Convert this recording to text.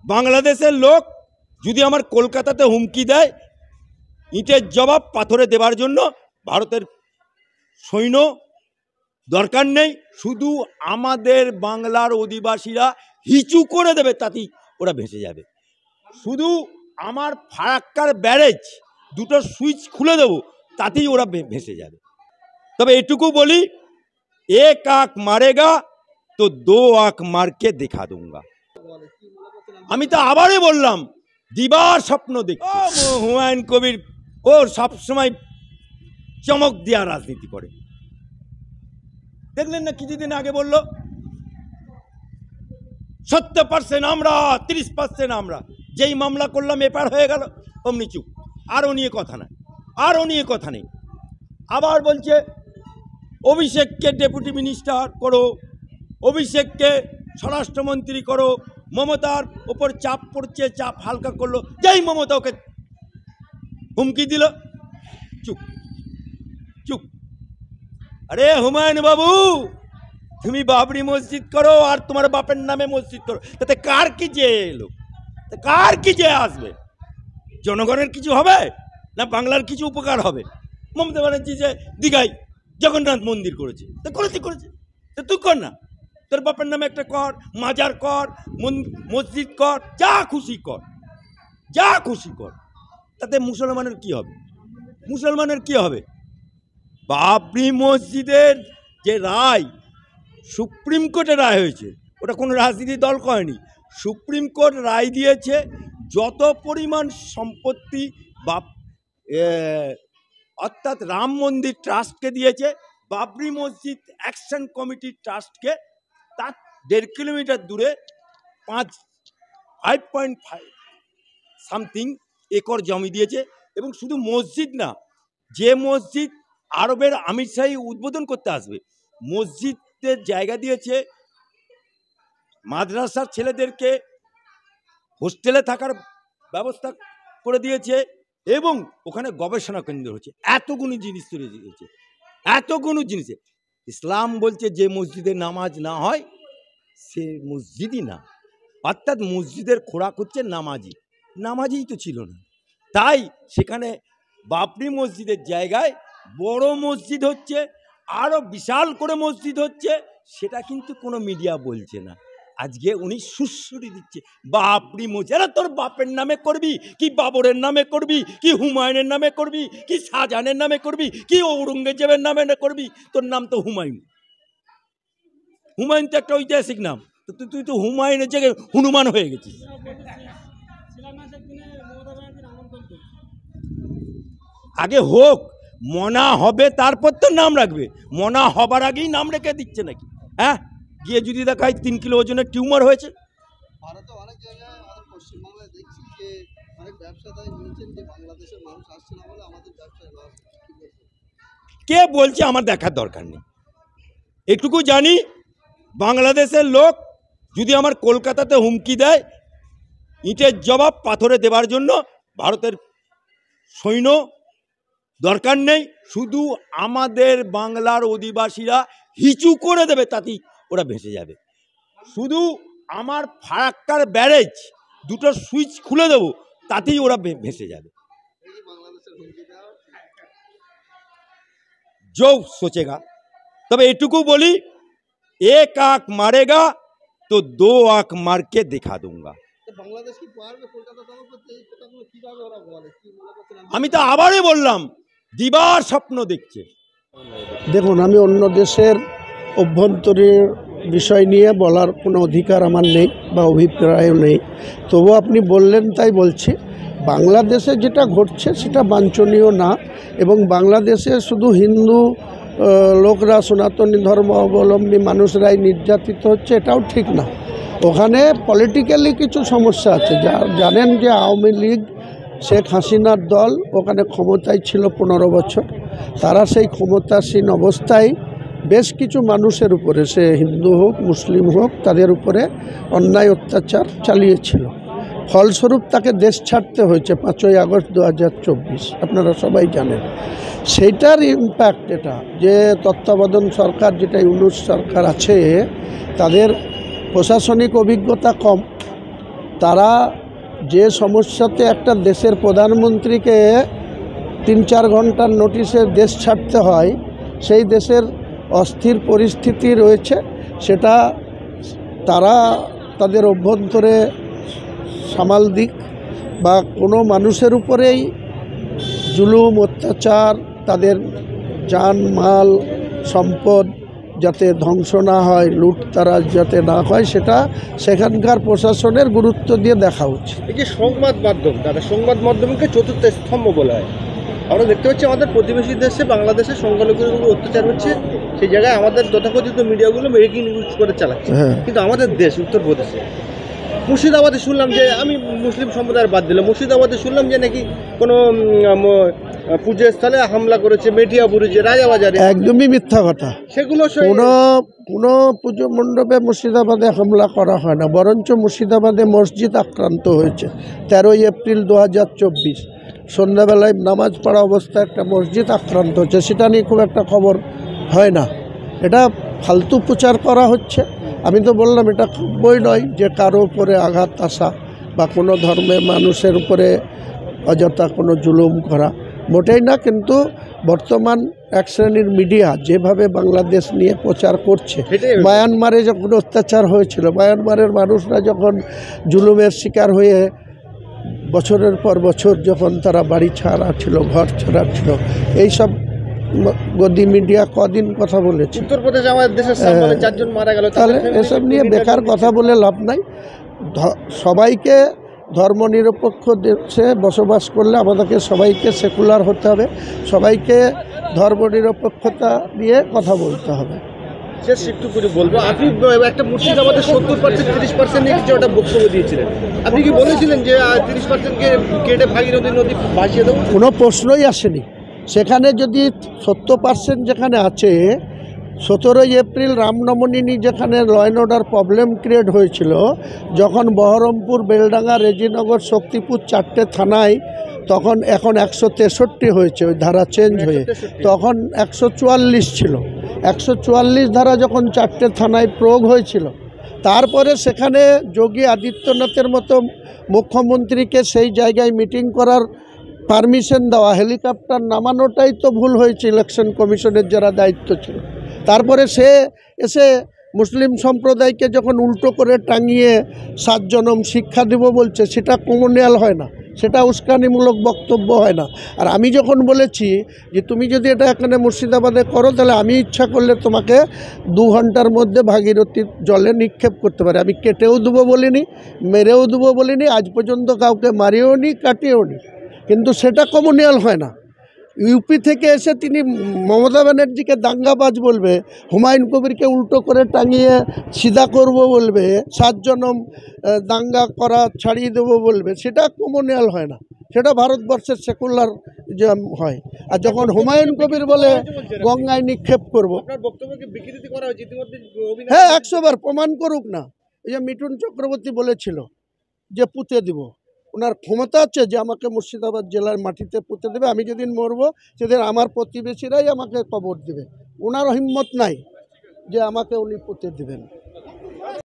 বাংলাদেশের লোক যদি আমার কলকাতাতে হুমকি দেয় ইটের জবাব পাথরে দেবার জন্য ভারতের সৈন্য দরকার নেই, শুধু আমাদের বাংলার অধিবাসীরা হিচু করে দেবে, তাতেই ওরা ভেসে যাবে। শুধু আমার ফারাক্কার ব্যারেজ দুটো সুইচ খুলে দেবো, তাতেই ওরা ভেসে যাবে। তবে এটুকু বলি, এক আঁখ মারেগা তো দো আঁখ মারকে দেখা दूंगा। আমি তো আবারই বললাম, দিবার স্বপ্ন দেখছি। হুমায়ুন কবির ও সবসময় চমক দেওয়া রাজনীতি করে। দেখলেন না কিছুদিন আগে বললো 70% আমরা, 30% আমরা। যেই মামলা করলাম এপার হয়ে গেল, অমনি চুপ, আরও নিয়ে কথা নাই, আরও নিয়ে কথা নেই। আবার বলছে অভিষেককে ডেপুটি মিনিস্টার করো, অভিষেককে স্বরাষ্ট্রমন্ত্রী করো, মমতার ওপর চাপ পড়ছে, চাপ হালকা করলো। যেই মমতা ওকে হুমকি দিল, চুপ চুপ। আরে হুমায়ুন বাবু, তুমি বাবরি মসজিদ করো আর তোমার বাপের নামে মসজিদ করো, তাতে কার কি যে এলো, কার কি যে আসবে? জনগণের কিছু হবে না বাংলার কিছু উপকার হবে? মমতা ব্যানার্জি যে দীঘায় জগন্নাথ মন্দির করেছে, তা করেছে, তা তুই কর না, তোর বাপের নামে একটা কর, মাজার কর, মসজিদ কর, যা খুশি কর, যা খুশি কর। তাতে মুসলমানের কি হবে? মুসলমানের কি হবে? বাবরি মসজিদের যে রায়, সুপ্রিম কোর্টে রায় হয়েছে, ওটা কোনো রাজনীতি দল করেনি। সুপ্রিম কোর্ট রায় দিয়েছে যত পরিমাণ সম্পত্তি অর্থাৎ রাম মন্দির ট্রাস্টকে দিয়েছে, বাবরি মসজিদ অ্যাকশন কমিটি ট্রাস্টকে তার 1.5 কিলোমিটার দূরে 5.5 সামথিং একর জমি দিয়েছে। এবং শুধু মসজিদ না, যে মসজিদ আরবের আমির শাহী উদ্বোধন করতে আসবে, মসজিদের জায়গা দিয়েছে, মাদ্রাসার ছেলেদেরকে হোস্টেলে থাকার ব্যবস্থা করে দিয়েছে, এবং ওখানে গবেষণা কেন্দ্র হচ্ছে। এতগুলো জিনিস তৈরি দিয়েছে, এতগুলো জিনিসে। ইসলাম বলছে যে মসজিদে নামাজ না হয় সে মসজিদই না, অর্থাৎ মসজিদের খোরাক হচ্ছে নামাজই তো ছিল না। তাই সেখানে বাবরি মসজিদের জায়গায় বড় মসজিদ হচ্ছে, আরও বিশাল করে মসজিদ হচ্ছে, সেটা কিন্তু কোনো মিডিয়া বলছে না। আজকে উনি সুশ্রুতি দিচ্ছে বাবরি মসজিদ। আরে তোর বাপের নামে করবি কি, বাবরের নামে করবি কি, হুমায়ুনের নামে করবি কি, শাহজাহানের নামে করবি কি, ঔরঙ্গজেবের নামে করবি, তোর নাম তো হুমায়ুন। হুমায়ুন তো একটা ঐতিহাসিক নাম, তো তুই তো হুমায়ুনের জায়গায় হনুমান হয়ে গেছিস। আগে হোক, মনা হবে তারপর তো নাম রাখবে, মনা হবার আগেই নাম রেখে দিচ্ছে নাকি? হ্যাঁ, গিয়ে যদি দেখায় 3 কিলো ওজনের টিউমার হয়েছে। ভারতে অনেক জায়গায়, আমাদের পশ্চিমবাংলায় দেখছি যে অনেক ব্যবসাদার বলছেন যে বাংলাদেশের মানুষ আসছে না বলে আমাদের ব্যবসায় লস। কে বলছে? আমার দেখার দরকার নেই। এটুকু জানি, বাংলাদেশের লোক যদি আমার কলকাতাতে হুমকি দেয় ইটের জবাব পাথরে দেবার জন্য ভারতের সৈন্য দরকার নেই, শুধু আমাদের বাংলার অধিবাসীরা হিচু করে দেবে, তাতেই ওরা ভেসে যাবে। শুধু আমার ফারাক্কার ব্যারেজ দুটো সুইচ খুলে দেবো, তাতেই ওরা ভেসে যাবে। जो सोचेगा। তবে এটুকু বলি, এক আঁখ মারেগা তো দো আঁখ মার के दिखा दूंगा। আমি তো আবারই বললাম, দিবার স্বপ্ন দেখছে। দেখুন, আমি অন্য দেশের অভ্যন্তরীণ বিষয় নিয়ে বলার কোনো অধিকার আমার নেই বা অভিপ্রায়ও নেই, তবু আপনি বললেন তাই বলছি। বাংলাদেশে যেটা ঘটছে সেটা বাঞ্ছনীয় না, এবং বাংলাদেশে শুধু হিন্দু লোকরা, সনাতনী ধর্ম অবলম্বী মানুষরাই নির্যাতিত হচ্ছে, এটাও ঠিক না। ওখানে পলিটিক্যালি কিছু সমস্যা আছে। জানেন যে আওয়ামী লীগ, শেখ হাসিনার দল ওখানে ক্ষমতায় ছিল 15 বছর। তারা সেই ক্ষমতাসীন অবস্থায় বেশ কিছু মানুষের উপরে, সে হিন্দু হোক মুসলিম হোক, তাদের উপরে অন্যায় অত্যাচার চালিয়েছিল। ফলস্বরূপ তাকে দেশ ছাড়তে হয়েছে 5ই আগস্ট 2024, আপনারা সবাই জানেন। সেইটার ইম্প্যাক্ট এটা, যে তত্ত্বাবধান সরকার, যেটা ইউনূস সরকার আছে, তাদের প্রশাসনিক অভিজ্ঞতা কম, তারা যে সমস্যাতে একটা দেশের প্রধানমন্ত্রীকে 3-4 ঘন্টার নোটিশে দেশ ছাড়তে হয়, সেই দেশের অস্থির পরিস্থিতি রয়েছে, সেটা তারা তাদের অভ্যন্তরে সামাল দিক, বা কোনো মানুষের উপরেই জুলুম অত্যাচার, তাদের জান মাল সম্পদ যাতে ধ্বংস না হয়, লুটতারাজ যাতে না হয়, সেটা সেখানকার প্রশাসনের গুরুত্ব দিয়ে দেখা উচিত। এই যে সংবাদ মাধ্যম, দাদা, সংবাদ মাধ্যমকে চতুর্থ স্তম্ভ বলা হয়। আমরা দেখতে পাচ্ছি আমাদের প্রতিবেশী দেশে বাংলাদেশে সংখ্যালঘুদের উপর অত্যাচার হচ্ছে, সেই জায়গায় আমাদের তথাকথিত মিডিয়াগুলো ব্রেকিং নিউজ করে চালাচ্ছে। কিন্তু আমাদের দেশ উত্তরপ্রদেশে মুর্শিদাবাদে শুনলাম যে, আমি মুসলিম সম্প্রদায়ের বাদ দিলাম, মুর্শিদাবাদে শুনলাম যে নাকি কোনো পুজোর স্থলে হামলা করেছে, মেটিয়াপুরে, যে রাজাবাজারে। একদমই মিথ্যা কথা। সেগুলো কোনো পুজো মণ্ডপে মুর্শিদাবাদে হামলা করা হয় না, বরঞ্চ মুর্শিদাবাদে মসজিদ আক্রান্ত হয়েছে। 13 এপ্রিল 2024 সন্ধ্যাবেলায় নামাজ পড়া অবস্থায় একটা মসজিদ আক্রান্ত হচ্ছে, সেটা নিয়ে খুব একটা খবর হয় না। এটা ফালতু প্রচার করা হচ্ছে। আমি তো বললাম, এটা খুবই নয় যে কারো উপরে আঘাত আসা বা কোনো ধর্মের মানুষের উপরে অযথা কোনো জুলুম করা, মোটেই না। কিন্তু বর্তমান এক শ্রেণীর মিডিয়া যেভাবে বাংলাদেশ নিয়ে প্রচার করছে, মায়ানমারে যখন অত্যাচার হয়েছিল, মায়ানমারের মানুষরা যখন জুলুমের শিকার হয়ে বছরের পর বছর যখন তারা বাড়ি ছাড়া ছিল, ঘর ছাড়া ছিল, এইসব গদি মিডিয়া কদিন কথা বলেছে। উত্তরপ্রদেশে আমাদের দেশের 4 জন মারা গেল। তাহলে এসব নিয়ে বেকার কথা বলে লাভ নাই। সবাইকে ধর্মনিরপেক্ষ দেশে বসবাস করলে আমাদেরকে সবাইকে সেকুলার হতে হবে, সবাইকে ধর্মনিরপেক্ষতা নিয়ে কথা বলতে হবে। শেষ একটু করে বলবো, আপনি একটা মুর্শিদাবাদের 70% 30% নিয়ে কিছু একটা বক্তব্য দিয়েছিলেন। আপনি কি বলেছিলেন যে 30%কে কেটে ভাগীরথী নদী ভাসিয়ে দেবো? কোনো প্রশ্নই আসেনি। সেখানে যদি 70% যেখানে আছে, 17 এপ্রিল রামনবমী যেখানে law and order problem create হয়েছিল, যখন বহরমপুর, বেলডাঙ্গা, রেজিনগর, শক্তিপুর 4টে থানায়, তখন এখন 163 হয়েছে, ওই ধারা চেঞ্জ হয়ে, তখন 144 ছিল। 144 ধারা যখন 4টে থানায় প্রয়োগ হয়েছিল, তারপরে সেখানে যোগী আদিত্যনাথের মতো মুখ্যমন্ত্রীকে সেই জায়গায় মিটিং করার পারমিশন দেওয়া, হেলিকপ্টার নামানোটাই তো ভুল হয়েছে ইলেকশন কমিশনের যারা দায়িত্ব ছিল। তারপরে সে এসে মুসলিম সম্প্রদায়কে যখন উল্টো করে টাঙিয়ে 7 জনম শিক্ষা দেব বলছে, সেটা কমনিয়াল হয় না, সেটা উস্কানিমূলক বক্তব্য হয় না। আর আমি যখন বলেছি যে তুমি যদি এটা এখানে মুর্শিদাবাদে করো, তাহলে আমি ইচ্ছা করলে তোমাকে 2 ঘন্টার মধ্যে ভাগীরথীর জলে নিক্ষেপ করতে পারি। আমি কেটেও দেবো বলিনি, মেরেও দেবো বলিনি, আজ পর্যন্ত কাউকে মারিও নি, কাটিয়েও নি। কিন্তু সেটা কমনিয়াল হয় না। ইউপি থেকে এসে তিনি মমতা ব্যানার্জিকে দাঙ্গাবাজ বলবে, হুমায়ুন কবিরকে উল্টো করে টাঙিয়ে সিধা করব বলবে, 7 জনম দাঙ্গা করা ছাড়িয়ে দেবো বলবে, সেটা কমনিয়াল হয় না, সেটা ভারতবর্ষের সেকুলার যে হয়। আর যখন হুমায়ুন কবির বলে গঙ্গায় নিক্ষেপ করব, হ্যাঁ 100 বার প্রমাণ করুক না। এই যে মিঠুন চক্রবর্তী বলেছিল যে পুঁতে দিব, ওনার ক্ষমতা আছে যে আমাকে মুর্শিদাবাদ জেলার মাটিতে পুঁতে দেবে, আমি যেদিন মরবো সেদিন আমার প্রতিবেশীরাই আমাকে কবর দেবে। ওনার হিম্মত নাই যে আমাকে উনি পুঁতে দেবেন।